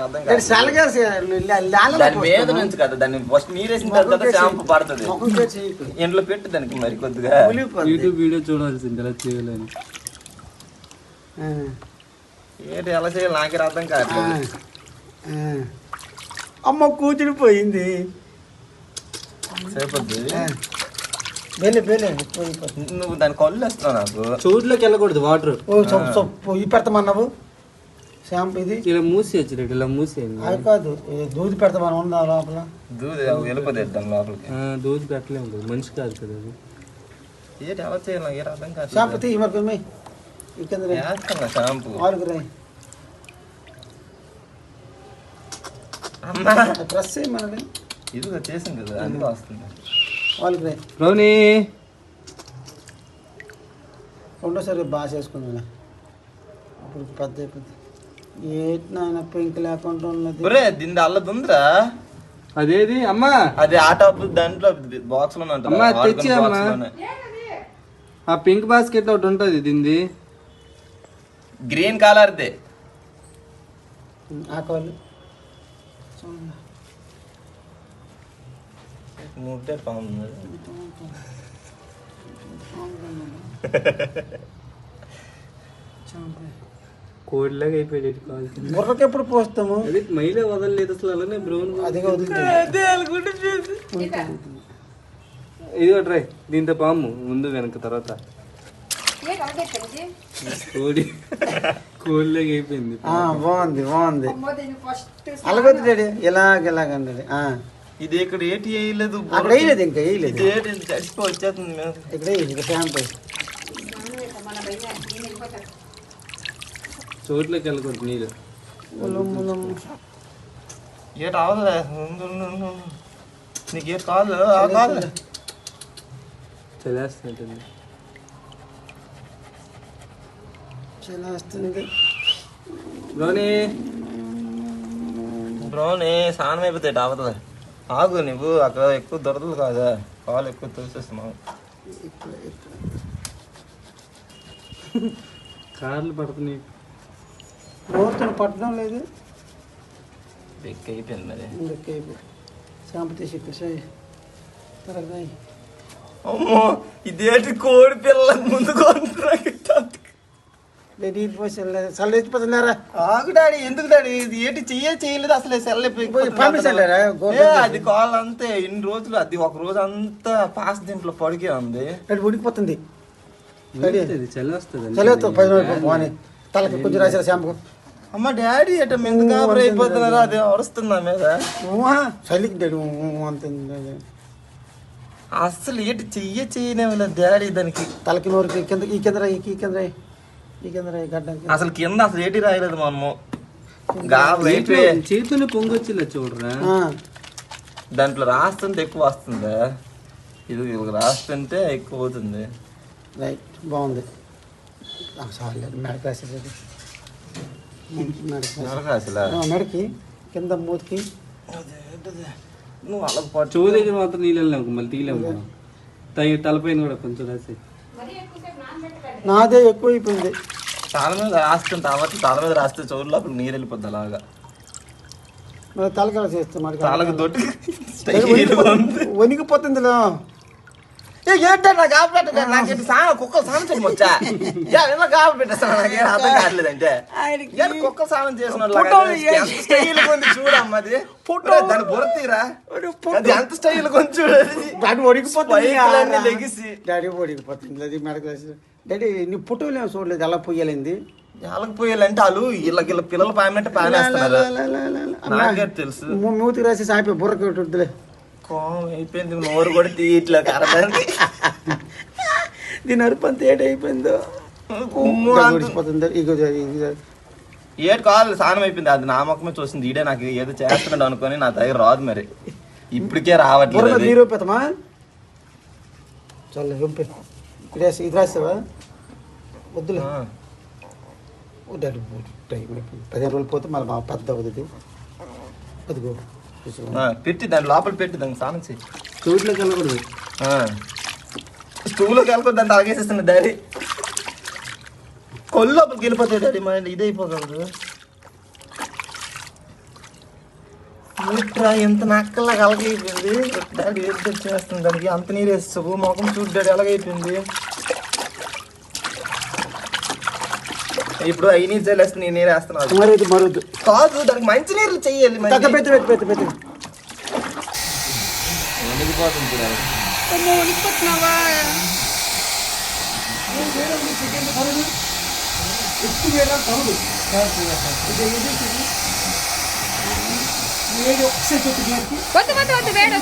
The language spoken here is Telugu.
అర్థం కాదు. దాని మీద నుంచి కదా, దాన్ని ఫస్ట్ నీరు వేసిన తర్వాత షాంపూ పడుతుంది. ఇంట్లో పెట్టి దానికి మరి కొద్దిగా యూట్యూబ్ వీడియో చూడాల్సింది ఎలా చేయలేను. ఏంటి ఎలా చేయాలి నాకే అర్థం కాదు. అమ్మ కూతురు పోయింది. సరిపోద్ది. నువ్వు దాని కళ్ళు వేస్తున్నావు నాకు. చోట్లోకి వెళ్ళకూడదు వాటర్. పొయ్యి పెడతామన్నావు షాంపూ ఇది ఇలా మూసేయచ్చు రేటు, ఇలా మూసేయండి. అది కాదు దూది పెడతామని ఉందా లోపల? దూది వెళ్ళిపోతుంది లోపలికి. దూది పెట్టలే ఉంటుంది, మనిషి కాదు కదా అది. ఏంటి ఎలా చేయాలి నాకు ఏం అర్థం కాదు. షాంపూ తీ మరి వేస్తున్నా షాంపూ. డ్రెస్ మనది ఇది చేసింది కదా అందులో వస్తుంది. వాళ్ళకి రౌని రెండోసారి బాగా చేసుకుందా అప్పుడు పెద్ద అయిపోతుంది. ఏంటి నాయన పింక్ లేకుండా ఉన్నది. దీని అల్లది ఉందిరా. అదేది అమ్మా? అది ఆట దాంట్లో బాక్స్ లో తెచ్చి అమ్మా. ఆ పింక్ బాస్కెట్ ఒకటి ఉంటది దీనిది, గ్రీన్ కలర్ది. ఆ కాళ్ళు కోడిలాగా అయిపోయాడు. బుర్రకి ఎప్పుడు పోస్తాము? అది మైలే వదలలేదు అసలు, అలానే బ్రౌన్ అదిగా వదులుతుంది. ఇది ట్రై, దీంతో పాము ముందు వెనక తర్వాత కోడి కోడిలాగా అయిపోయింది. బాగుంది బాగుంది. అలాగొద్దు డాడీ, ఇలాగండి. ఇది ఇక్కడ ఏటి వేయలేదు, అక్కడ వేయలేదు, ఇంకా వేయలేదు. వచ్చేస్తుంది ఇక్కడ వేయలేదు షాంపూ. చోట్లోకి వెళ్ళకూడదు నీళ్ళు. ఏటి అవలే నీకు ఏటి కాదు కాదు చలేస్తుంది. చలేస్తుంది. బ్రోని స్నానం అయిపోతాయి అవతలే. ఆగు నువ్వు అక్కడ ఎక్కువ దొరదలు కాదా, కాలు ఎక్కువ తోసేస్తున్నావు. కార్లు పడుతున్నాయి. రోజుతో పట్టడం లేదు. బెక్క అయిపోయింది మరి. బెక్క అయిపోయింది. షాంపూ తీసి త్వరగా. అమ్మో ఇదేంటి కోడి పిల్లల ముందు ఆగు డాడీ. ఎందుకు డాడీ ఇది ఏంటి చేయలేదు అసలు అది కాల్ అంతే. ఇన్ని రోజులు అది ఒక రోజు అంతా పాస్ దీంట్లో పడికే ఉంది. ఉడికిపోతుంది. చలి వస్తుంది. తలకి కొంచెం రాశారు షాంపూ. అమ్మ డాడీ ఎట మెందు కాపురం అయిపోతున్నారా, అది వరుస్తుందా మీద చలికి డాడీ అంత అసలు ఏంటి చేయనేమలేదు డాడీ. దానికి తలకి నోరుకి కింద ఈ కింద ఈ కింద ఈ కింద గడ్డ అసలు కింద అసలు ఏటి రాయలేదు మనము. చేతులు పొంగొచ్చిలే చూడరా. దాంట్లో రాస్తుంటే ఎక్కువ వస్తుందా, ఇది రాస్తుంటే ఎక్కువ అవుతుంది. రైట్ బాగుంది. సారీ మెడకి రాసేది. మెడకి కింద మూతికి నువ్వు అలా పాటు చెవు దగ్గర మాత్రం నీళ్ళు వెళ్ళాము, మళ్ళీ తీయలేము. తలపైన కూడా కొంచెం రాసి. నాదే ఎక్కువ అయిపోయింది. తల మీద రాస్తుంది కాబట్టి తల మీద రాస్తే చోటు లోపల నీరు వెళ్ళిపోద్ది అలాగా. తలకల చేస్తే మరి తలకు దొడ్డి వణికిపోతుంది. ఏంటో నాకు ఆపబెట్ట నాకేంటి కుక్కలు స్నానం చేయమొచ్చా ఇలా ఆపబెట్టేస్తాను. నాకేం అర్థం కావట్లేదంటే కుక్క స్నానం చేసిన స్టైల్ కొంచెం చూడమ్మది దాని బొరతీరా, అది ఎంత స్టైల్ కొంచెం చూడాలి. వణికిపోతుంది. లెగిసి డాడీ వణికిపోతుంది. అది మెడకు డాడీ నీ ఫోటోలు ఏమో చూడలేదు ఎలా పొయ్యాలింది. ఎలాగ పోయాలంటే వాళ్ళు ఇలా పిల్లలు పాయమంటే పానేస్తున్నారు. నాకే తెలుసు. మూతికి రాసి సాయిపోయి బుర్రకి ఉంటుందిలే. అయిపోయింది నోరు కూడా తీయట్లేదు అరడానికి. దీని అరుపు అంత ఏటైపోయిందో ఏడు కాదు స్నానం అయిపోయింది. అది నా ముఖమే చూసింది. ఈడే నాకు ఏదో చేస్తున్నాడు అనుకొని నా దగ్గర రాదు మరి. ఇప్పటికే రావట్లేదు. నీరు పెడతామా చల్ల ఇది రాసావా వద్దులే. 15 రోజులు పోతే మళ్ళీ బాగా పెద్ద అవుతుంది. అదిగో పెట్టి దాని లోపల పెట్టి దానికి స్నానం చేయి. స్టూవ్లోకి వెళ్ళకూడదు. స్టూవ్లోకి వెళ్ళకూడదు. దాన్ని తాగేసేస్తున్నా డాడీ. కొల్లు లోపలికి వెళ్ళిపోతాయి డాడీ. మా ఇదే అయిపోకూడదు. ఏంట్రా ఎంత నక్కల్లా ఎలాగైపోయింది డాడీ ఏం చేస్తుంది దానికి అంత నీరు వేస్తావు మొఖం చూడు డాడీ ఎలాగైపోయింది ఇప్పుడు అవి నీరు చల్లేస్తుంది నేను నీరు వేస్తున్నాను మరొద్దు కాదు దానికి మంచి నీళ్ళు చెయ్యాలి వద్దు వేడొద్దు అయినా